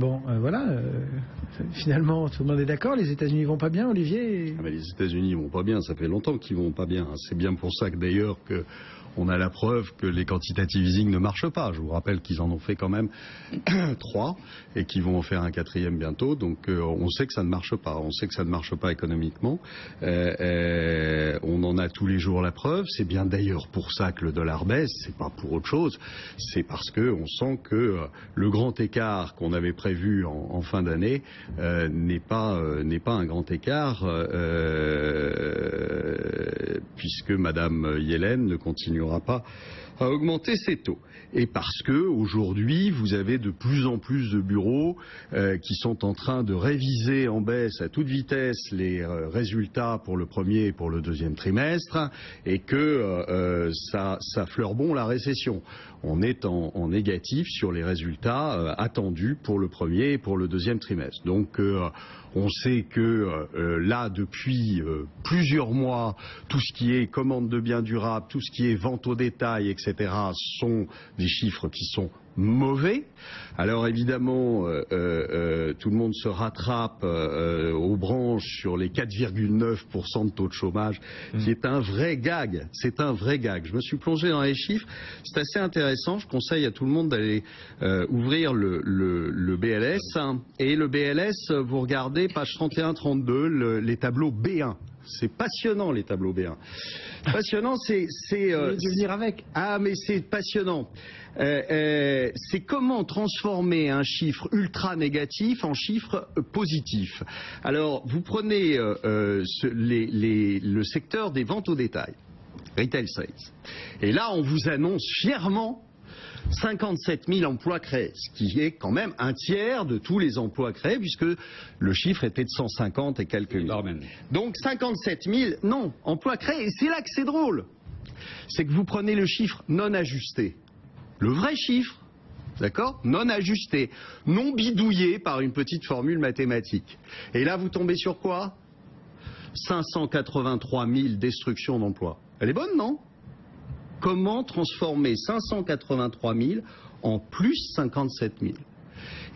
Bon, voilà. Finalement, tout le monde est d'accord. Les États-Unis vont pas bien, Olivier. Mais les États-Unis vont pas bien. Ça fait longtemps qu'ils vont pas bien. C'est bien pour ça que d'ailleurs on a la preuve que les quantitative easing ne marchent pas. Je vous rappelle qu'ils en ont fait quand même 3 et qu'ils vont en faire un 4e bientôt. Donc on sait que ça ne marche pas. On sait que ça ne marche pas économiquement. On en a tous les jours la preuve. C'est bien d'ailleurs pour ça que le dollar baisse. C'est pas pour autre chose. C'est parce que on sent que le grand écart qu'on avait prévu en fin d'année n'est pas un grand écart puisque Madame Yellen ne continuera pas à augmenter ses taux. Et parce que aujourd'hui, vous avez de plus en plus de bureaux qui sont en train de réviser en baisse à toute vitesse les résultats pour le premier et pour le deuxième trimestre, et que ça fleure bon la récession. On est en négatif sur les résultats attendus pour le premier et pour le deuxième trimestre. Donc on sait que là, depuis plusieurs mois, tout ce qui est commande de biens durables, tout ce qui est vente au détail, etc., sont des chiffres qui sont mauvais. Alors évidemment, tout le monde se rattrape aux branches sur les 4,9% de taux de chômage, qui est un vrai gag. C'est un vrai gag. Je me suis plongé dans les chiffres. C'est assez intéressant. Je conseille à tout le monde d'aller ouvrir le BLS. Et le BLS, vous regardez page 31-32, les tableaux B1. C'est passionnant, les tableaux B1. Passionnant, c'est venir avec. Ah, mais c'est passionnant. C'est comment transformer un chiffre ultra négatif en chiffre positif. Alors, vous prenez le secteur des ventes au détail, retail sales, et là, on vous annonce fièrement 57 000 emplois créés, ce qui est quand même un tiers de tous les emplois créés, puisque le chiffre était de 150 et quelques mille. Donc 57 000, non, emplois créés. Et c'est là que c'est drôle. C'est que vous prenez le chiffre non ajusté, le vrai chiffre, d'accord, non ajusté, non bidouillé par une petite formule mathématique. Et là, vous tombez sur quoi? 583 000 destructions d'emplois. Elle est bonne, non? Comment transformer 583 000 en plus 57 000?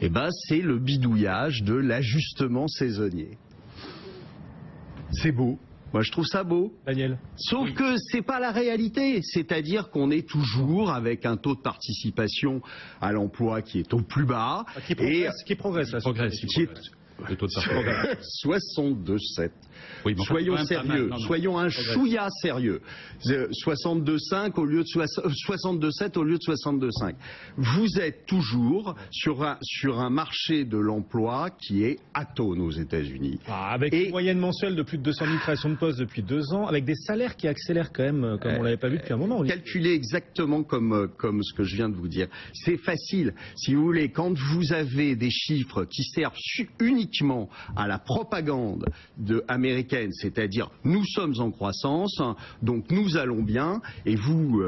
Eh bien, c'est le bidouillage de l'ajustement saisonnier. C'est beau. Moi, je trouve ça beau. Daniel. Sauf que c'est pas la réalité. C'est-à-dire qu'on est toujours avec un taux de participation à l'emploi qui est au plus bas. Qui progresse. Le taux de participation. 62,7. Oui, soyons sérieux, soyons un chouïa sérieux. 62,5 au lieu de 62,7 au lieu de 62,5. Vous êtes toujours sur un marché de l'emploi qui est atone aux États-Unis. Avec une moyenne mensuelle de plus de 200 000 créations de postes depuis 2 ans, avec des salaires qui accélèrent quand même, comme on l'avait pas vu depuis un moment. Calculez exactement comme ce que je viens de vous dire. C'est facile. Si vous voulez, quand vous avez des chiffres qui servent uniquement à la propagande américaine, c'est-à-dire nous sommes en croissance, donc nous allons bien, et vous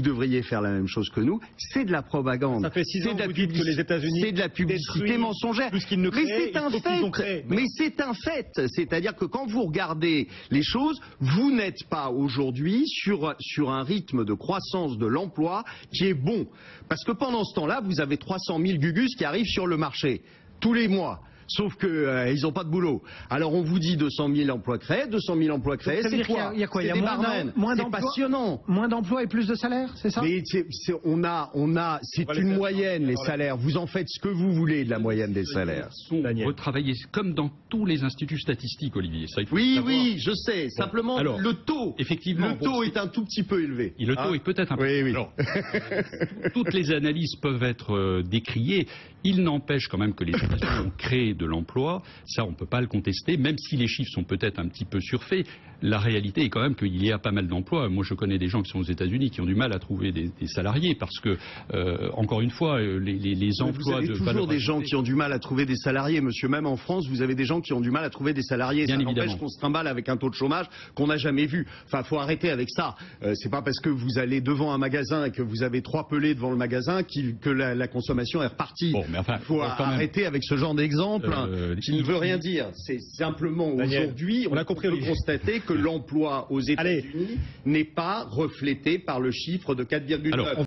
devriez faire la même chose que nous, c'est de la propagande. Ça fait 6 ans que vous dites que les États-Unis c'est de la publicité mensongère. Plus qu'ils ne créent, mais c'est un fait. C'est-à-dire que quand vous regardez les choses, vous n'êtes pas aujourd'hui sur un rythme de croissance de l'emploi qui est bon. Parce que pendant ce temps-là, vous avez 300 000 gugus qui arrivent sur le marché tous les mois. Sauf que ils n'ont pas de boulot. Alors on vous dit 200 000 emplois créés, 200 000 emplois créés, c'est quoi? Il y a quoi? Il y a moins d'emplois. C'est passionnant. Moins d'emplois et plus de salaires, c'est ça? Mais c'est une moyenne, les salaires. Vous en faites ce que vous voulez de la moyenne des salaires. Retravailler comme dans tous les instituts statistiques, Olivier. Ça, il faut oui, je sais. Bon. Simplement, alors, le taux, effectivement, le taux est un tout petit peu élevé. Et le taux est peut-être un peu élevé. Alors, toutes les analyses peuvent être décriées. Il n'empêche quand même que les États-Unis ont créé de l'emploi. Ça, on ne peut pas le contester, même si les chiffres sont peut-être un petit peu surfaits. La réalité est quand même qu'il y a pas mal d'emplois. Moi, je connais des gens qui sont aux États-Unis qui ont du mal à trouver des salariés parce que, encore une fois, les emplois de valeur ajoutée... Vous avez toujours des gens qui ont du mal à trouver des salariés, monsieur. Même en France, vous avez des gens qui ont du mal à trouver des salariés. Bien ça évidemment. n'empêche qu'on se trimballe avec un taux de chômage qu'on n'a jamais vu. Enfin, faut arrêter avec ça. C'est pas parce que vous allez devant un magasin et que vous avez 3 pelés devant le magasin que la consommation est repartie. Bon, mais enfin, faut arrêter avec ce genre d'exemple qui ne veut rien dire. C'est simplement aujourd'hui, on peut constater que l'emploi aux États-Unis n'est pas reflété par le chiffre de 4,9.